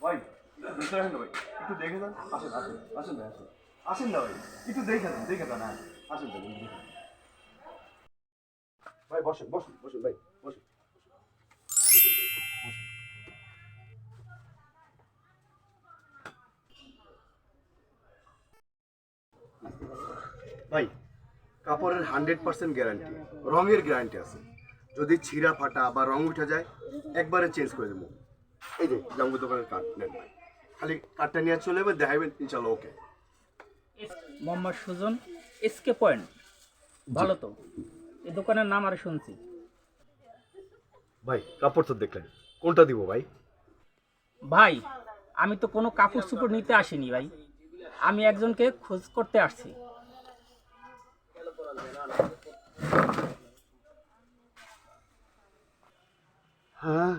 ভাই একটু দেখে ভাই, একটু দেখে যান। আসেন আসেন আসেন ভাই, আসেন আসেন না ভাই, একটু দেখে যান, দেখে যান। হ্যাঁ আসেন ভাই, ভাই বসেন বসেন বসেন ভাই, বসেন। ভাই কাপড়ের 100% গ্যারান্টি, রঙের গ্যারান্টি আছে। যদি ছিঁড়া ফাটা বা রং উঠে যায় একবারে চেঞ্জ করে দেবো। এই যে জামু দোকানের কার্ড নেন ভাই, খালি কার্ডটা নিয়ে চলে যাবে, দেখাবেন ইনশাল্লাহ okay. Mohammad Sujon, SK point. ভালো তো, এই দোকানের নাম আর শুনছি। ভাই কাপড় তো দেখলেন, কোনটা দিব ভাই? ভাই আমি তো কোনো কাপড় চোপড় নিতে আসিনি ভাই, আমি একজনকে খোঁজ করতে আসছি। হ্যাঁ